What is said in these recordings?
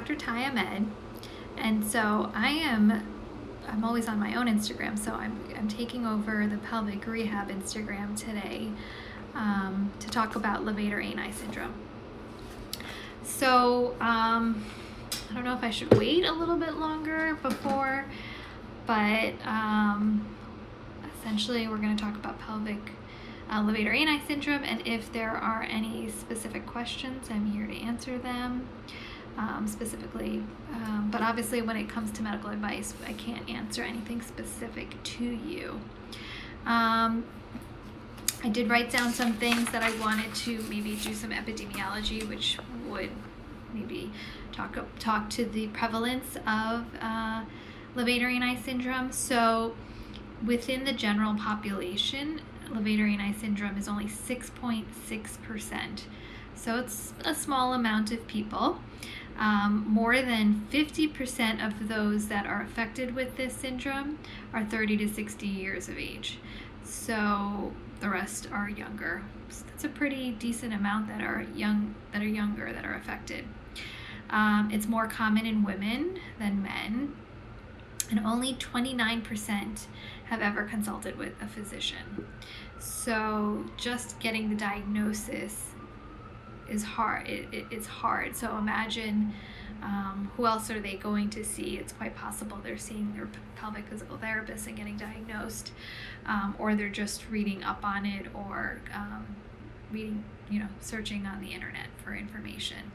Dr. Tayyaba Ahmed, and so I'm always on my own Instagram, so I'm taking over the Pelvic Rehab Instagram today to talk about Levator Ani Syndrome. So I don't know if I should wait a little bit longer before, but essentially we're going to talk about Levator Ani Syndrome, and if there are any specific questions, I'm here to answer them specifically. But obviously when it comes to medical advice, I can't answer anything specific to you. I did write down some things that I wanted to maybe do some epidemiology, which would maybe talk to the prevalence of Levator Ani Syndrome. So within the general population, Levator Ani Syndrome is only 6.6%. So it's a small amount of people. More than 50% of those that are affected with this syndrome are 30 to 60 years of age. So the rest are younger. So that's a pretty decent amount that are younger that are affected. It's more common in women than men, and only 29% have ever consulted with a physician. So just getting the diagnosis is hard. It's hard. So imagine who else are they going to see? It's quite possible they're seeing their pelvic physical therapist and getting diagnosed, or they're just reading up on it, or searching on the internet for information.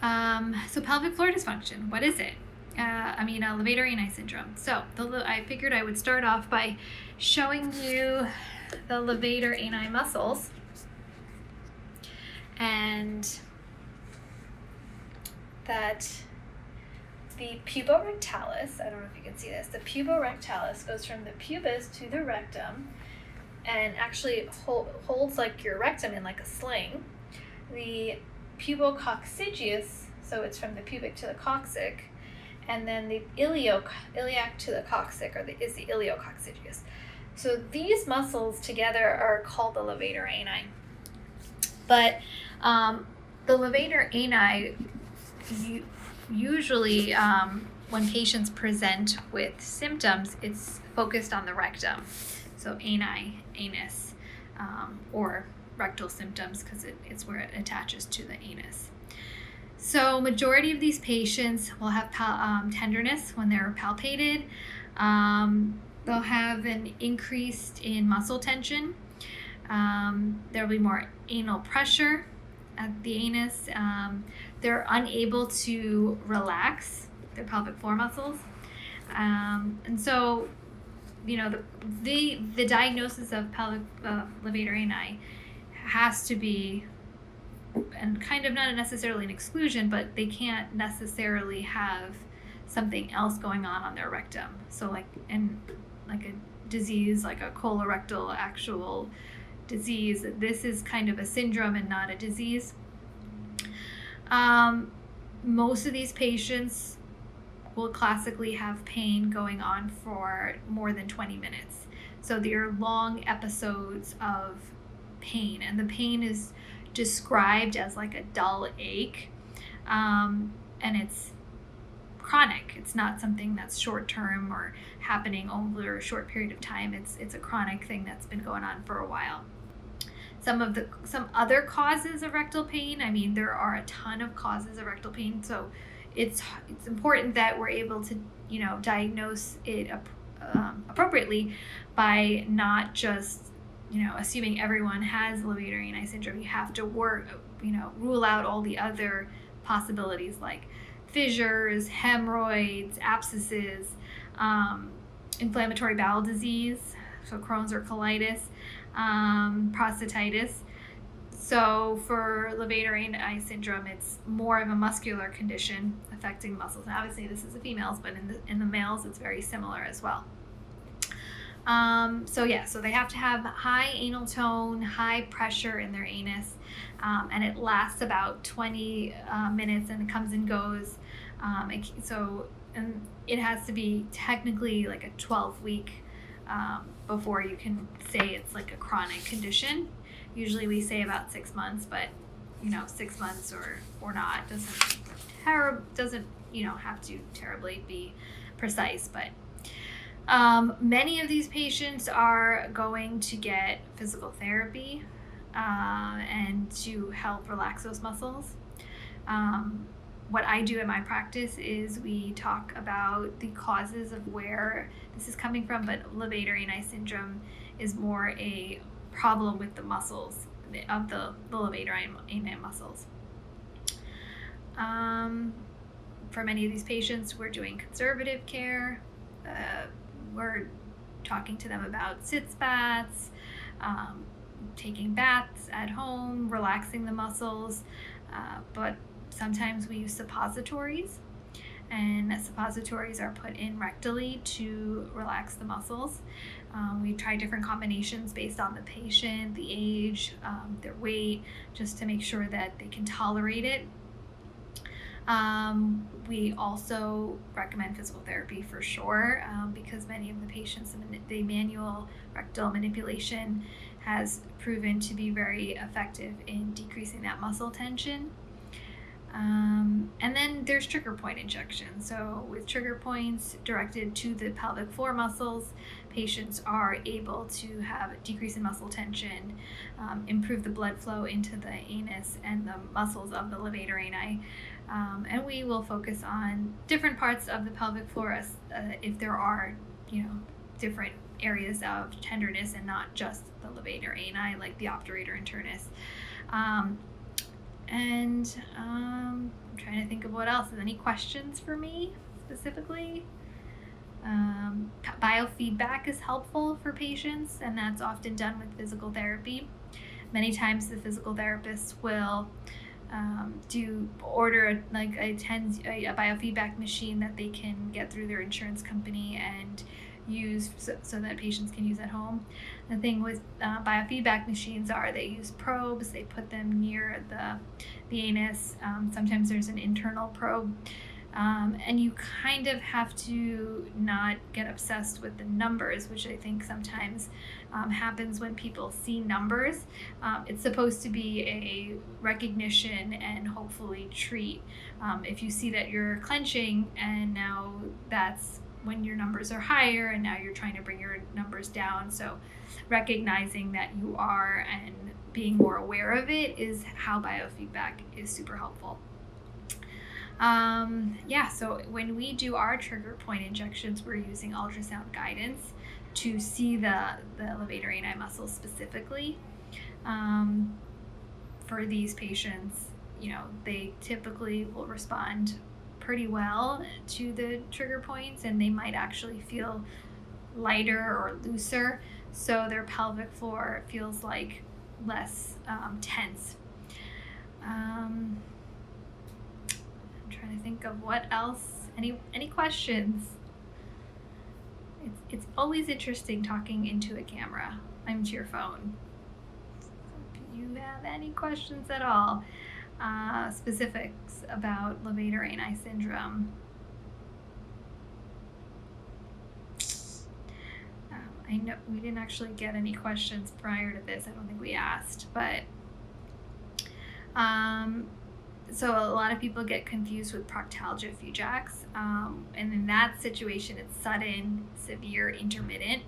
So pelvic floor dysfunction, what is it? Levator Ani Syndrome. So I figured I would start off by showing you the levator ani muscles, and that the puborectalis, I don't know if you can see this, the puborectalis goes from the pubis to the rectum and actually holds like your rectum in like a sling. The pubococcygeus, so it's from the pubic to the coccyx, and then the iliac to the coccyx is the iliococcygeus. So these muscles together are called the levator ani. But the levator ani, usually when patients present with symptoms, it's focused on the rectum. So anus, or rectal symptoms, because it's where it attaches to the anus. So majority of these patients will have tenderness when they're palpated. They'll have an increase in muscle tension. There'll be more anal pressure at the anus. They're unable to relax their pelvic floor muscles. And so, the diagnosis of pelvic levator ani has to be, and kind of not necessarily an exclusion, but they can't necessarily have something else going on their rectum. So like a disease, like a colorectal actual disease, this is kind of a syndrome and not a disease. Most of these patients will classically have pain going on for more than 20 minutes. So there are long episodes of pain, and the pain is described as like a dull ache, and it's chronic. It's not something that's short term or happening over a short period of time. It's a chronic thing that's been going on for a while. Some other causes of rectal pain, there are a ton of causes of rectal pain, so it's important that we're able to diagnose it appropriately by not just assuming everyone has Levator Ani Syndrome. You have to rule out all the other possibilities like fissures, hemorrhoids, abscesses, inflammatory bowel disease, so Crohn's or colitis, prostatitis. So for Levator Ani Syndrome, it's more of a muscular condition affecting muscles. And obviously this is the females, but in the males, it's very similar as well. So they have to have high anal tone, high pressure in their anus, and it lasts about 20 minutes, and it comes and goes. And it has to be technically like a 12-week before you can say it's like a chronic condition. Usually we say about 6 months, but 6 months or not doesn't, have to terribly be precise, but many of these patients are going to get physical therapy and to help relax those muscles. What I do in my practice is we talk about the causes of where this is coming from, but Levator Ani Syndrome is more a problem with the muscles of the Levator Ani muscles. For many of these patients, we're doing conservative care. We're talking to them about sitz baths, taking baths at home, relaxing the muscles, but sometimes we use suppositories, and suppositories are put in rectally to relax the muscles. We try different combinations based on the patient, the age, their weight, just to make sure that they can tolerate it. We also recommend physical therapy for sure, because many of the patients, the manual rectal manipulation has proven to be very effective in decreasing that muscle tension. And then there's trigger point injections. So with trigger points directed to the pelvic floor muscles, patients are able to have a decrease in muscle tension, improve the blood flow into the anus and the muscles of the Levator Ani. And we will focus on different parts of the pelvic floor if there are, different areas of tenderness and not just the Levator Ani, like the obturator internus. I'm trying to think of what else. Any questions for me specifically? Biofeedback is helpful for patients, and that's often done with physical therapy. Many times the physical therapist will order a biofeedback machine that they can get through their insurance company and use so that patients can use at home. The thing with biofeedback machines are they use probes, they put them near the anus. Sometimes there's an internal probe. And you kind of have to not get obsessed with the numbers, which I think sometimes happens when people see numbers. It's supposed to be a recognition and hopefully treat. If you see that you're clenching and now that's when your numbers are higher and now you're trying to bring your numbers down. So recognizing that you are and being more aware of it is how biofeedback is super helpful. So when we do our trigger point injections, we're using ultrasound guidance to see the Levator Ani muscles specifically. For these patients, they typically will respond pretty well to the trigger points, and they might actually feel lighter or looser, so their pelvic floor feels like less tense. I'm trying to think of what else. Any questions? It's always interesting talking into a camera. Into your phone. If you have any questions at all, specifics about Levator Ani Syndrome. I know we didn't actually get any questions prior to this. I don't think we asked, but so a lot of people get confused with proctalgia fugax, and in that situation, it's sudden, severe, intermittent.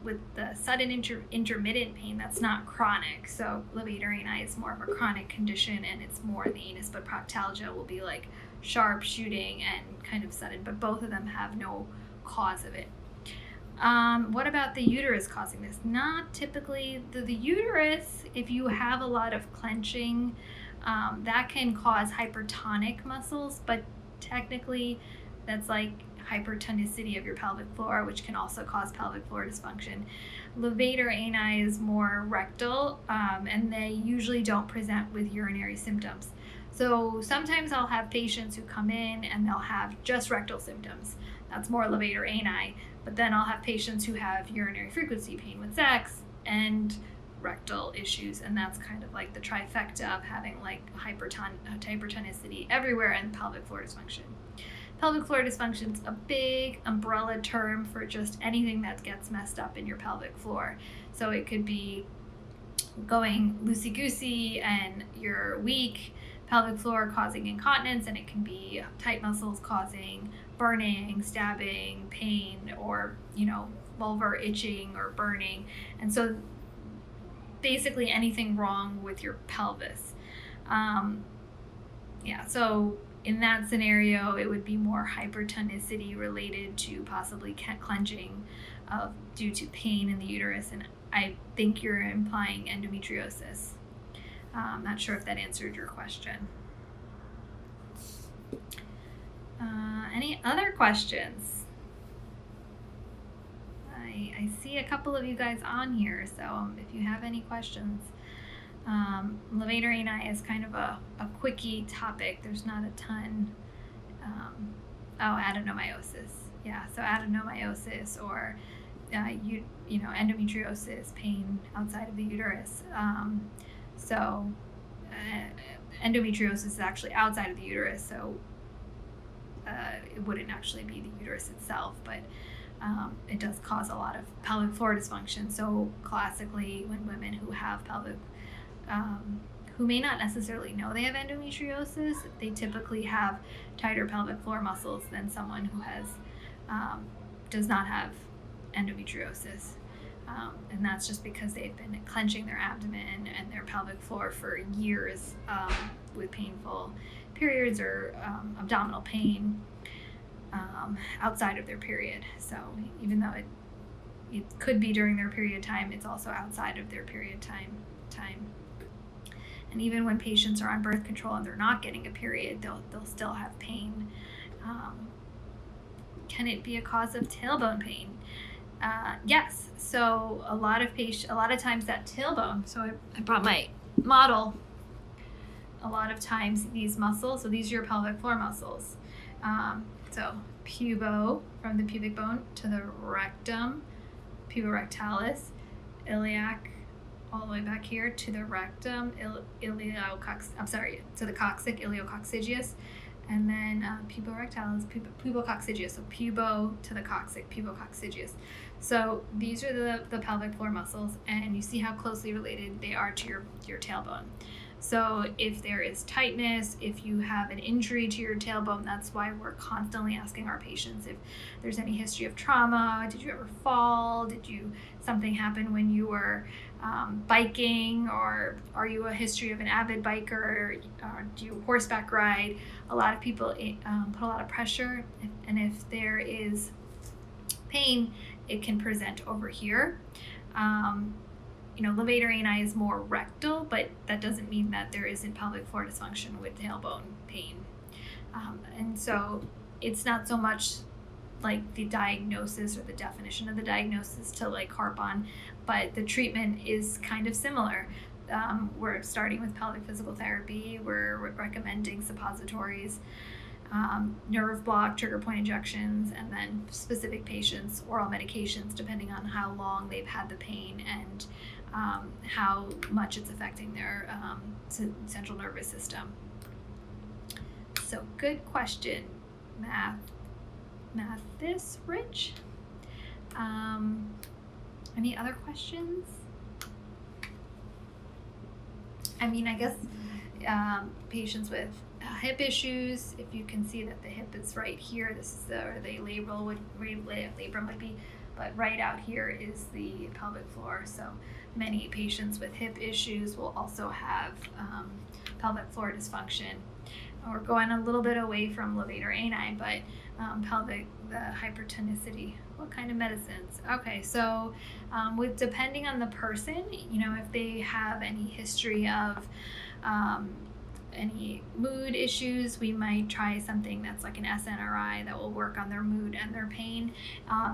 With the sudden intermittent pain, that's not chronic. So Levator Ani is more of a chronic condition, and it's more in the anus. But proctalgia will be like sharp shooting and kind of sudden. But both of them have no cause of it. What about the uterus causing this? Not typically. The uterus, if you have a lot of clenching, that can cause hypertonic muscles, but technically that's like hypertonicity of your pelvic floor, which can also cause pelvic floor dysfunction. Levator Ani is more rectal, and they usually don't present with urinary symptoms. So sometimes I'll have patients who come in and they'll have just rectal symptoms. That's more Levator Ani. But then I'll have patients who have urinary frequency, pain with sex, and rectal issues, and that's kind of like the trifecta of having like hypertonicity everywhere and pelvic floor dysfunction. Pelvic floor dysfunction is a big umbrella term for just anything that gets messed up in your pelvic floor. So it could be going loosey-goosey and you're weak, pelvic floor causing incontinence, and it can be tight muscles causing burning, stabbing, pain, or, vulvar itching or burning. And so basically anything wrong with your pelvis. So in that scenario, it would be more hypertonicity related to possibly clenching due to pain in the uterus. And I think you're implying endometriosis. I'm not sure if that answered your question. Any other questions? I see a couple of you guys on here, so if you have any questions. Levator ani is kind of a quickie topic. There's not a ton. Adenomyosis. Yeah, so adenomyosis or endometriosis, pain outside of the uterus. Endometriosis is actually outside of the uterus, so it wouldn't actually be the uterus itself, but it does cause a lot of pelvic floor dysfunction. So classically, when women who have who may not necessarily know they have endometriosis, they typically have tighter pelvic floor muscles than someone who does not have endometriosis. And that's just because they've been clenching their abdomen and their pelvic floor for years with painful periods or abdominal pain outside of their period. So even though it could be during their period time, it's also outside of their period time. And even when patients are on birth control and they're not getting a period, they'll still have pain. Can it be a cause of tailbone pain? Yes. So a lot of times that tailbone. So I brought my model. A lot of times these muscles. So these are your pelvic floor muscles. So pubo, from the pubic bone to the rectum, puborectalis, iliac, all the way back here to the rectum, to the coccyx, iliococcygeus, and then puborectalis, pubococcygeus, so pubo to the coccyx, pubococcygeus. So these are the pelvic floor muscles, and you see how closely related they are to your tailbone. So if there is tightness, if you have an injury to your tailbone, that's why we're constantly asking our patients if there's any history of trauma. Did you ever fall? Did something happen when you were biking, or are you a history of an avid biker, or do you horseback ride? A lot of people put a lot of pressure, and if there is pain, it can present over here. Levator ani is more rectal, but that doesn't mean that there isn't pelvic floor dysfunction with tailbone pain. And so it's not so much like the diagnosis or the definition of the diagnosis to harp on, but the treatment is kind of similar. We're starting with pelvic physical therapy. We're recommending suppositories, nerve block, trigger point injections, and then specific patients, oral medications, depending on how long they've had the pain and how much it's affecting their central nervous system. So good question, Mathis Rich. Any other questions? I guess patients with hip issues, if you can see that the hip is right here, this is where the labrum would be, but right out here is the pelvic floor. So many patients with hip issues will also have pelvic floor dysfunction. We're going a little bit away from levator ani, but the hypertonicity. What kind of medicines? Okay, so depending on the person, if they have any history of any mood issues, we might try something that's like an SNRI that will work on their mood and their pain.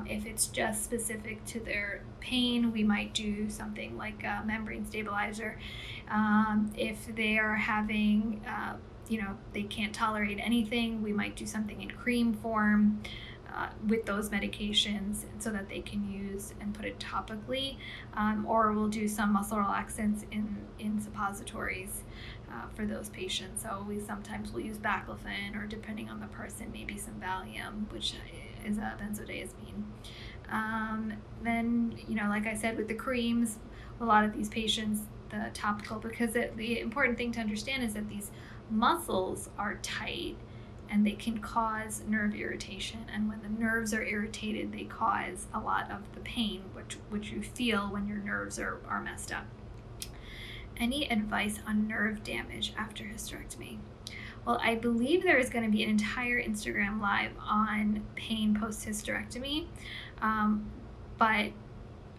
If it's just specific to their pain, we might do something like a membrane stabilizer. If they are having, they can't tolerate anything, we might do something in cream form with those medications so that they can use and put it topically, or we'll do some muscle relaxants in suppositories for those patients. So we sometimes will use baclofen, or depending on the person, maybe some Valium, which is a benzodiazepine. Then, like I said, with the creams, a lot of these patients, the topical, because the important thing to understand is that these muscles are tight and they can cause nerve irritation. And when the nerves are irritated, they cause a lot of the pain, which you feel when your nerves are messed up. Any advice on nerve damage after hysterectomy? Well, I believe there is going to be an entire Instagram live on pain post-hysterectomy, but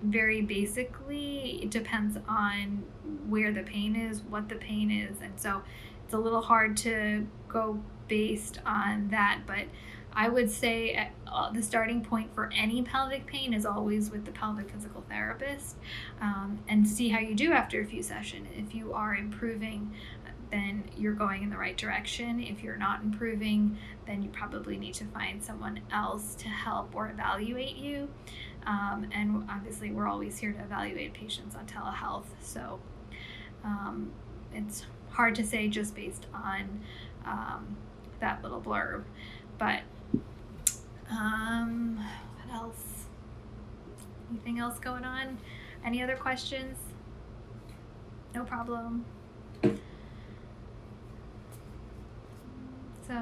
very basically, it depends on where the pain is, what the pain is, and so it's a little hard to go based on that, but I would say the starting point for any pelvic pain is always with the pelvic physical therapist, and see how you do after a few sessions. If you are improving, then you're going in the right direction. If you're not improving, then you probably need to find someone else to help or evaluate you. And obviously, we're always here to evaluate patients on telehealth. So it's hard to say just based on that little blurb. But what else? Anything else going on? Any other questions? No problem. So,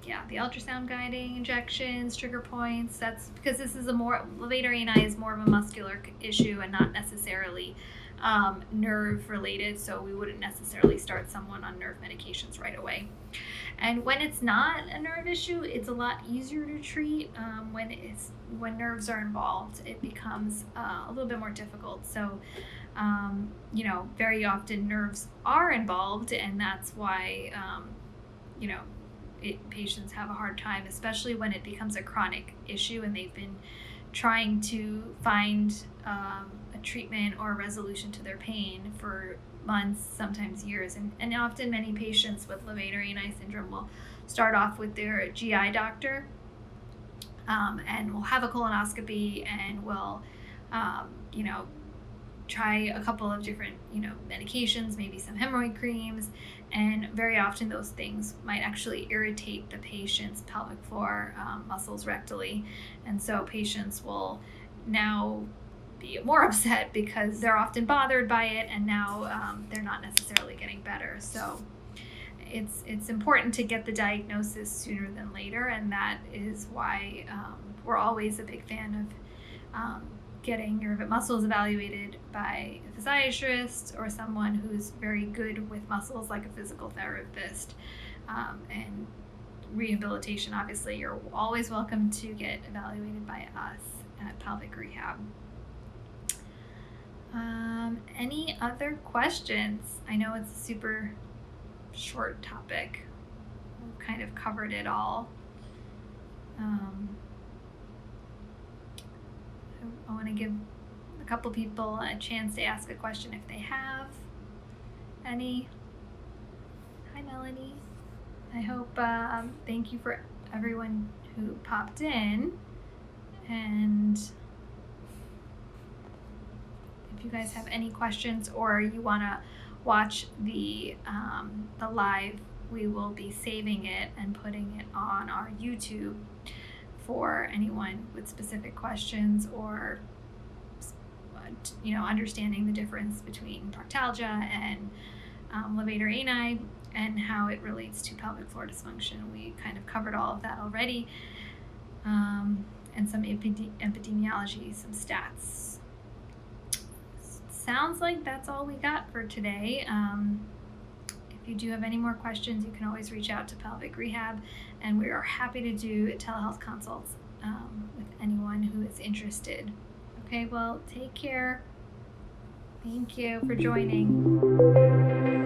yeah, the ultrasound guiding, injections, trigger points, that's because this is Levator Ani is more of a muscular issue and not necessarily nerve related, so we wouldn't necessarily start someone on nerve medications right away. And when it's not a nerve issue, it's a lot easier to treat. When nerves are involved, it becomes a little bit more difficult. So, very often nerves are involved, and that's why, patients have a hard time, especially when it becomes a chronic issue and they've been trying to find a treatment or a resolution to their pain for months, sometimes years. And often many patients with Levator Ani Syndrome will start off with their GI doctor, and will have a colonoscopy and will, try a couple of different, medications, maybe some hemorrhoid creams, and very often those things might actually irritate the patient's pelvic floor muscles rectally, and so patients will now be more upset because they're often bothered by it, and now they're not necessarily getting better. So it's important to get the diagnosis sooner than later, and that is why we're always a big fan of getting your muscles evaluated by a physiatrist or someone who's very good with muscles, like a physical therapist. And rehabilitation, obviously, you're always welcome to get evaluated by us at Pelvic Rehab. Any other questions? I know it's a super short topic. We've kind of covered it all. I want to give a couple people a chance to ask a question if they have any. Hi, Melanie. I hope, thank you for everyone who popped in. And if you guys have any questions or you want to watch the live, we will be saving it and putting it on our YouTube for anyone with specific questions or, understanding the difference between proctalgia and Levator Ani and how it relates to pelvic floor dysfunction. We kind of covered all of that already, and some epidemiology, some stats. Sounds like that's all we got for today. If you do have any more questions, you can always reach out to Pelvic Rehab, and we are happy to do telehealth consults with anyone who is interested. Okay, well, take care. Thank you for joining.